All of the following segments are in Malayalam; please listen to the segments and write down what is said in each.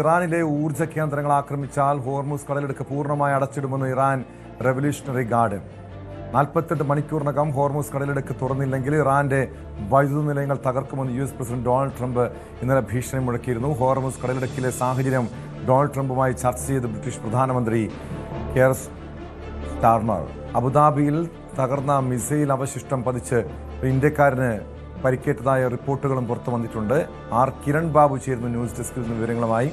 ഇറാനിലെ ഊർജ്ജ കേന്ദ്രങ്ങൾ ആക്രമിച്ചാൽ ഹോർമുസ് കടലിടുക്ക് പൂർണ്ണമായി അടച്ചിടുമെന്ന് ഇറാൻ റെവല്യൂഷണറി ഗാർഡ്. 48 മണിക്കൂറിനകം ഹോർമുസ് കടലിടുക്ക് തുറന്നില്ലെങ്കിൽ ഇറാന്റെ വൈദ്യുത നിലയങ്ങൾ തകർക്കുമെന്ന് US പ്രസിഡന്റ് ഡൊണാൾഡ് ട്രംപ് ഇന്നലെ ഭീഷണി മുഴക്കിയിരുന്നു. ഹോർമുസ് കടലിടുക്കിലെ സാഹചര്യം ഡൊണാൾഡ് ട്രംപുമായി ചർച്ച ചെയ്ത് ബ്രിട്ടീഷ് പ്രധാനമന്ത്രി കെയർ സ്റ്റാർമർ. അബുദാബിയിൽ തകർന്ന മിസൈൽ അവശിഷ്ടം പതിച്ച് ഇന്ത്യക്കാരന് പരിക്കേറ്റതായ റിപ്പോർട്ടുകളും പുറത്തു വന്നിട്ടുണ്ട്. കിരൺ ബാബു ചേരുന്നു ന്യൂസ് ഡെസ്കിൽ നിന്ന് വിവരങ്ങളുമായി.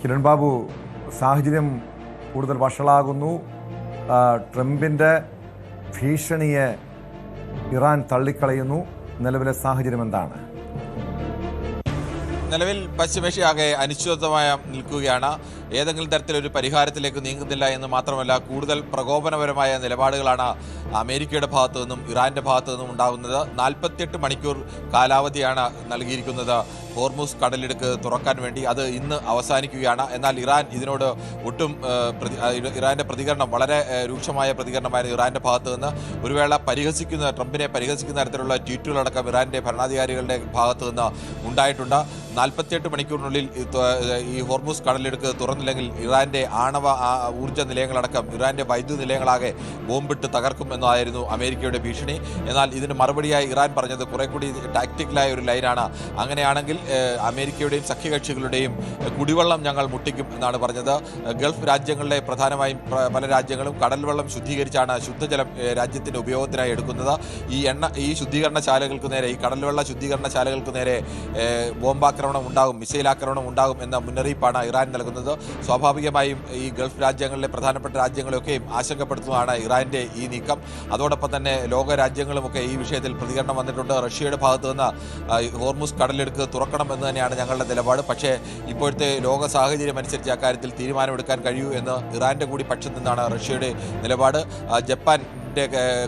കിരൺ ബാബു, സാഹചര്യം കൂടുതൽ വഷളാകുന്നു. ട്രംപിൻ്റെ ഭീഷണിയെ ഇറാൻ തള്ളിക്കളയുന്നു. നിലവിലെ സാഹചര്യം എന്താണ്? നിലവിൽ പശ്ചിമേഷ്യ അനിശ്ചിതത്വമായി നിൽക്കുകയാണ്. ഏതെങ്കിലും തരത്തിലൊരു പരിഹാരത്തിലേക്ക് നീങ്ങുന്നില്ല എന്ന് മാത്രമല്ല, കൂടുതൽ പ്രകോപനപരമായ നിലപാടുകളാണ് അമേരിക്കയുടെ ഭാഗത്തു നിന്നും ഇറാന്റെ ഭാഗത്തു നിന്നും ഉണ്ടാകുന്നത്. 48 മണിക്കൂർ കാലാവധിയാണ് നൽകിയിരിക്കുന്നത് ഹോർമുസ് കടലിടുക്ക് തുറക്കാൻ വേണ്ടി. അത് ഇന്ന് അവസാനിക്കുകയാണ്. എന്നാൽ ഇറാൻ ഇതിനോട് ഒട്ടും ഇറാന്റെ പ്രതികരണം വളരെ രൂക്ഷമായ പ്രതികരണമായിരുന്നു ഇറാന്റെ ഭാഗത്തു നിന്ന്. ഒരു വേള ട്രംപിനെ പരിഹസിക്കുന്ന തരത്തിലുള്ള ട്വീറ്റുകളടക്കം ഇറാന്റെ ഭരണാധികാരികളുടെ ഭാഗത്തു നിന്ന് ഉണ്ടായിട്ടുണ്ട്. 48 മണിക്കൂറിനുള്ളിൽ ഈ ഹോർമുസ് കടലിടുക്ക് തുറന്നില്ലെങ്കിൽ ഇറാന്റെ ആണവ ഊർജ്ജ നിലയങ്ങളടക്കം ഇറാന്റെ വൈദ്യുത നിലയങ്ങളാകെ ബോംബിട്ട് തകർക്കും എന്നതായിരുന്നു അമേരിക്കയുടെ ഭീഷണി. എന്നാൽ ഇതിന് മറുപടിയായി ഇറാൻ പറഞ്ഞത് കുറെ കൂടി ടാക്ടിക്കലായ ഒരു ലൈനാണ്. അങ്ങനെയാണെങ്കിൽ അമേരിക്കയുടെയും സഖ്യകക്ഷികളുടെയും കുടിവെള്ളം ഞങ്ങൾ മുട്ടിക്കും എന്നാണ് പറഞ്ഞത്. ഗൾഫ് രാജ്യങ്ങളിലെ പ്രധാനമായും പല രാജ്യങ്ങളും കടൽ വെള്ളം ശുദ്ധീകരിച്ചാണ് ശുദ്ധജലം രാജ്യത്തിന്റെ ഉപയോഗത്തിനായി എടുക്കുന്നത്. ഈ ശുദ്ധീകരണശാലകൾക്ക് നേരെ, ഈ കടൽവെള്ള ശുദ്ധീകരണശാലകൾക്ക് നേരെ ബോംബാക്രമണം ഉണ്ടാകും, മിസൈൽ ആക്രമണം ഉണ്ടാകും എന്ന മുന്നറിയിപ്പാണ് ഇറാൻ നൽകുന്നത്. സ്വാഭാവികമായും ഈ ഗൾഫ് രാജ്യങ്ങളിലെ പ്രധാനപ്പെട്ട രാജ്യങ്ങളെയൊക്കെയും ആശങ്കപ്പെടുത്തുന്നതാണ് ഇറാന്റെ ഈ നീക്കം. അതോടൊപ്പം തന്നെ ലോക രാജ്യങ്ങളുമൊക്കെ ഈ വിഷയത്തിൽ പ്രതികരണം വന്നിട്ടുണ്ട്. റഷ്യയുടെ ഭാഗത്തു നിന്ന് ഹോർമുസ് കടലിടുക്ക് തുറക്കണം എന്ന് തന്നെയാണ് ഞങ്ങളുടെ നിലപാട്. പക്ഷേ ഇപ്പോഴത്തെ ലോക സാഹചര്യം അനുസരിച്ച് അക്കാര്യത്തിൽ തീരുമാനമെടുക്കാൻ കഴിയൂ എന്ന് ഇറാന്റെ കൂടി പക്ഷത്തു നിന്നാണ് റഷ്യയുടെ നിലപാട്. ജപ്പാൻ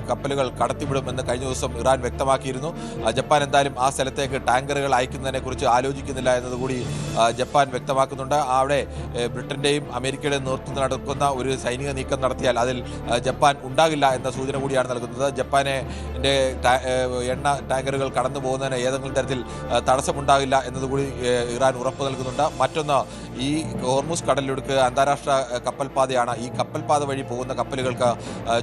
കപ്പലുകൾ കടത്തിവിടുമെന്ന് കഴിഞ്ഞ ദിവസം ഇറാൻ വ്യക്തമാക്കിയിരുന്നു. ജപ്പാൻ എന്തായാലും ആ സ്ഥലത്തേക്ക് ടാങ്കറുകൾ അയക്കുന്നതിനെ കുറിച്ച് ആലോചിക്കുന്നില്ല എന്നതുകൂടി ജപ്പാൻ വ്യക്തമാക്കുന്നുണ്ട്. അവിടെ ബ്രിട്ടന്റെയും അമേരിക്കയുടെയും നേതൃത്വത്തിൽ നടക്കുന്ന ഒരു സൈനിക നീക്കം നടത്തിയാൽ അതിൽ ജപ്പാൻ ഉണ്ടാകില്ല എന്ന സൂചന കൂടിയാണ് നൽകുന്നത്. ജപ്പാന്റെ എണ്ണ ടാങ്കറുകൾ കടന്നു പോകുന്നതിന് ഏതെങ്കിലും തരത്തിൽ തടസ്സമുണ്ടാകില്ല എന്നതുകൂടി ഇറാൻ ഉറപ്പ് നൽകുന്നുണ്ട്. മറ്റൊന്ന്, ഈ ഹോർമുസ് കടലിടുക്ക് അന്താരാഷ്ട്ര കപ്പൽപാതയാണ്. ഈ കപ്പൽപാത വഴി പോകുന്ന കപ്പലുകൾക്ക്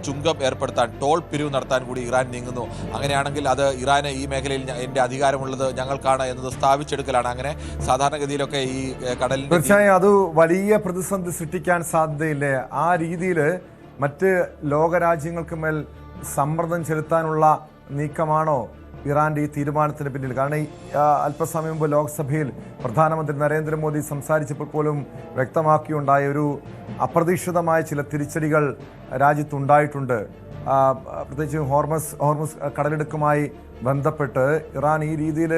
ചുങ്കം ഏർപ്പെടുത്താൻ, ടോൾ പിരിവ് നടത്താൻ കൂടി ഇറാൻ നീങ്ങുന്നു. അങ്ങനെയാണെങ്കിൽ അത് ഇറാന് ഈ മേഖലയിൽ എൻ്റെ അധികാരമുള്ളത് ഞങ്ങൾക്കാണ് എന്നത് സ്ഥാപിച്ചെടുക്കലാണ്. അങ്ങനെ സാധാരണഗതിയിലൊക്കെ ഈ കടലിൽ തീർച്ചയായും അത് വലിയ പ്രതിസന്ധി സൃഷ്ടിക്കാൻ സാധ്യതയില്ലേ? ആ രീതിയിൽ മറ്റ് ലോകരാജ്യങ്ങൾക്ക് മേൽ സമ്മർദ്ദം ചെലുത്താനുള്ള നീക്കമാണോ ഇറാന്റെ ഈ തീരുമാനത്തിന് പിന്നിൽ? കാരണം അല്പസമയം മുമ്പ് ലോക്സഭയിൽ പ്രധാനമന്ത്രി നരേന്ദ്രമോദി സംസാരിച്ചപ്പോൾ പോലും വ്യക്തമാക്കിയുണ്ടായ ഒരു അപ്രതീക്ഷിതമായ ചില തിരിച്ചടികൾ രാജ്യത്തുണ്ടായിട്ടുണ്ട്. പ്രത്യേകിച്ച് ഹോർമുസ് കടലിടുക്കുമായി ബന്ധപ്പെട്ട് ഇറാൻ ഈ രീതിയിൽ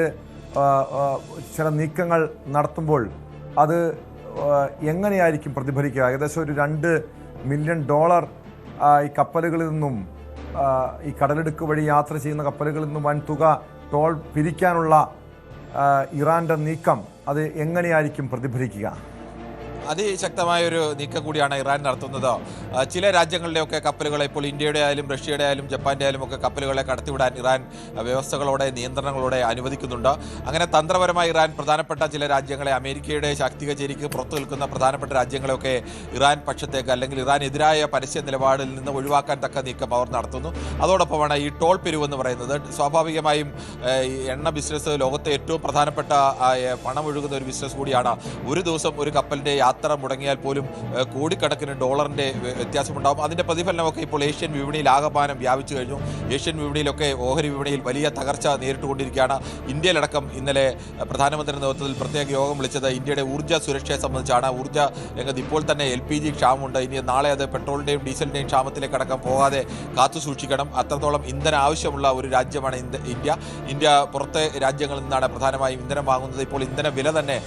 ചില നീക്കങ്ങൾ നടത്തുമ്പോൾ അത് എങ്ങനെയായിരിക്കും പ്രതിഫലിക്കുക? ഏകദേശം ഒരു $2 മില്യൺ ഈ കപ്പലുകളിൽ നിന്നും, ഈ കടലിടുക്ക് വഴി യാത്ര ചെയ്യുന്ന കപ്പലുകളിൽ നിന്നും വൻ തുക ടോൾ പിരിക്കാനുള്ള ഇറാന്റെ നീക്കം അത് എങ്ങനെയായിരിക്കും പ്രതിഫലിക്കുക? അതിശക്തമായൊരു നീക്കം കൂടിയാണ് ഇറാൻ നടത്തുന്നത്. ചില രാജ്യങ്ങളിലെയൊക്കെ കപ്പലുകളെ, ഇപ്പോൾ ഇന്ത്യയുടെ ആയാലും റഷ്യയുടെ ആയാലും ജപ്പാന്റെ ആയാലും ഒക്കെ കപ്പലുകളെ കടത്തിവിടാൻ ഇറാൻ വ്യവസ്ഥകളോടെ, നിയന്ത്രണങ്ങളോടെ അനുവദിക്കുന്നുണ്ട്. അങ്ങനെ തന്ത്രപരമായി ഇറാൻ പ്രധാനപ്പെട്ട ചില രാജ്യങ്ങളെ, അമേരിക്കയുടെ ശാക്തിക ചേരിക്ക് പുറത്തു നിൽക്കുന്ന പ്രധാനപ്പെട്ട രാജ്യങ്ങളെയൊക്കെ ഇറാൻ പക്ഷത്തേക്ക് അല്ലെങ്കിൽ ഇറാനെതിരായ പരസ്യ നിലപാടിൽ നിന്ന് ഒഴിവാക്കാൻ തക്ക നീക്കം അവർ നടത്തുന്നു. അതോടൊപ്പമാണ് ഈ ടോൾ പിരിവ് എന്ന് പറയുന്നത്. സ്വാഭാവികമായും എണ്ണ ബിസിനസ് ലോകത്തെ ഏറ്റവും പ്രധാനപ്പെട്ട പണമൊഴുകുന്ന ഒരു ബിസിനസ് കൂടിയാണ്. ഒരു ദിവസം ഒരു കപ്പലിന്റെ യാത്ര മുടങ്ങിയാൽ പോലും കോടിക്കണക്കിന് ഡോളറിന്റെ വ്യത്യാസമുണ്ടാകും. അതിന്റെ പ്രതിഫലനമൊക്കെ ഇപ്പോൾ ഏഷ്യൻ വിപണിയിൽ ആകമാനം വ്യാപിച്ചു കഴിഞ്ഞു. ഏഷ്യൻ വിപണിയിലൊക്കെ ഓഹരി വിപണിയിൽ വലിയ തകർച്ച നേരിട്ടുകൊണ്ടിരിക്കുകയാണ്. ഇന്ത്യയിലടക്കം ഇന്നലെ പ്രധാനമന്ത്രിയുടെ നേതൃത്വത്തിൽ പ്രത്യേക യോഗം വിളിച്ചത് ഇന്ത്യയുടെ ഊർജ്ജ സുരക്ഷയെ സംബന്ധിച്ചാണ്. ഊർജ്ജ രംഗത്ത് ഇപ്പോൾ തന്നെ LPG ക്ഷാമമുണ്ട്. ഇനി നാളെ അത് പെട്രോളിന്റെയും ഡീസലിന്റെയും ക്ഷാമത്തിലേക്കടക്കം പോകാതെ കാത്തു സൂക്ഷിക്കണം. അത്രത്തോളം ഇന്ധനം ആവശ്യമുള്ള ഒരു രാജ്യമാണ് ഇന്ത്യ. പുറത്തെ രാജ്യങ്ങളിൽ നിന്നാണ് പ്രധാനമായും ഇന്ധനം വാങ്ങുന്നത്. ഇപ്പോൾ ഇന്ധന വില തന്നെ,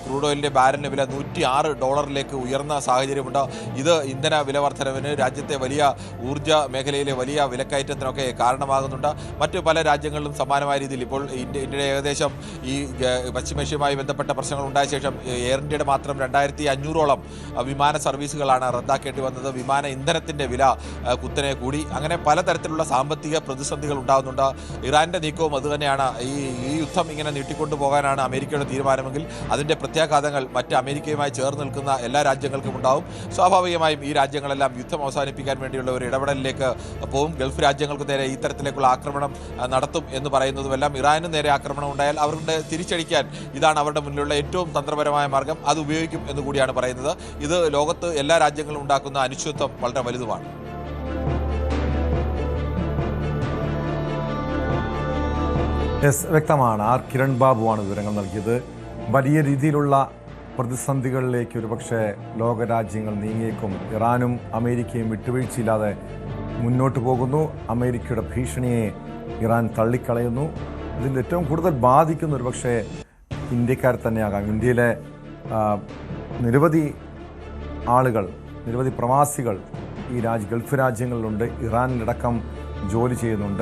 ക്രൂഡ് ഓയിലിന്റെ ബാരലിന്റെ വില $106 $6 ഉയർന്ന സാഹചര്യമുണ്ട്. ഇത് ഇന്ധന വില വർധനവിന്, രാജ്യത്തെ വലിയ ഊർജ്ജ മേഖലയിലെ വലിയ വിലക്കയറ്റത്തിനൊക്കെ കാരണമാകുന്നുണ്ട്. മറ്റ് പല രാജ്യങ്ങളിലും സമാനമായ രീതിയിൽ ഇപ്പോൾ ഇന്ത്യയുടെ ഏകദേശം ഈ പശ്ചിമേഷ്യയുമായി ബന്ധപ്പെട്ട പ്രശ്നങ്ങൾ ഉണ്ടായ ശേഷം എയർ ഇന്ത്യയുടെ മാത്രം 2500ഓളം വിമാന സർവീസുകളാണ് റദ്ദാക്കേണ്ടി വന്നത്. വിമാന ഇന്ധനത്തിൻ്റെ വില കുത്തനെ കൂടി. അങ്ങനെ പലതരത്തിലുള്ള സാമ്പത്തിക പ്രതിസന്ധികൾ ഉണ്ടാകുന്നുണ്ട്. ഇറാൻ്റെ നീക്കവും അതുതന്നെയാണ്. ഈ യുദ്ധം ഇങ്ങനെ നീട്ടിക്കൊണ്ടു പോകാനാണ് അമേരിക്കയുടെ തീരുമാനമെങ്കിൽ അതിൻ്റെ പ്രത്യാഘാതങ്ങൾ മറ്റ് അമേരിക്കയുമായി ചേർന്ന് നിൽക്കുന്ന എല്ലാ രാജ്യങ്ങൾക്കും ഉണ്ടാവും. സ്വാഭാവികമായും ഈ രാജ്യങ്ങളെല്ലാം യുദ്ധം അവസാനിപ്പിക്കാൻ വേണ്ടിയുള്ള ഒരു ഇടപെടലിലേക്ക് പോവും. ഗൾഫ് രാജ്യങ്ങൾക്ക് നേരെ ഇത്തരത്തിലേക്കുള്ള ആക്രമണം നടത്തും എന്ന് പറയുന്നതുമെല്ലാം ഇറാന് നേരെ ആക്രമണം ഉണ്ടായാൽ അവരുടെ തിരിച്ചടിക്കാൻ ഇതാണ് അവരുടെ മുന്നിലുള്ള ഏറ്റവും തന്ത്രപരമായ മാർഗം. അത് ഉപയോഗിക്കും എന്ന് കൂടിയാണ് പറയുന്നത്. ഇത് ലോകത്ത് എല്ലാ രാജ്യങ്ങളും ഉണ്ടാക്കുന്ന അനിശ്ചിതത്വം വളരെ വലുതുമാണ്. വ്യക്തമാണ്. ആർ കിരൺ ബാബുവാണ് വിവരങ്ങൾ നൽകിയത്. വലിയ രീതിയിലുള്ള പ്രതിസന്ധികളിലേക്ക് ഒരുപക്ഷെ ലോകരാജ്യങ്ങൾ നീങ്ങിയേക്കും. ഇറാനും അമേരിക്കയും വിട്ടുവീഴ്ചയില്ലാതെ മുന്നോട്ട് പോകുന്നു. അമേരിക്കയുടെ ഭീഷണിയെ ഇറാൻ തള്ളിക്കളയുന്നു. ഇതിൽ ഏറ്റവും കൂടുതൽ ബാധിക്കുന്ന ഒരുപക്ഷെ ഇന്ത്യക്കാർ തന്നെയാകാം. ഇന്ത്യയിലെ നിരവധി ആളുകൾ, നിരവധി പ്രവാസികൾ ഈ ഗൾഫ് രാജ്യങ്ങളിലുണ്ട്. ഇറാനിലടക്കം ജോലി ചെയ്യുന്നുണ്ട്.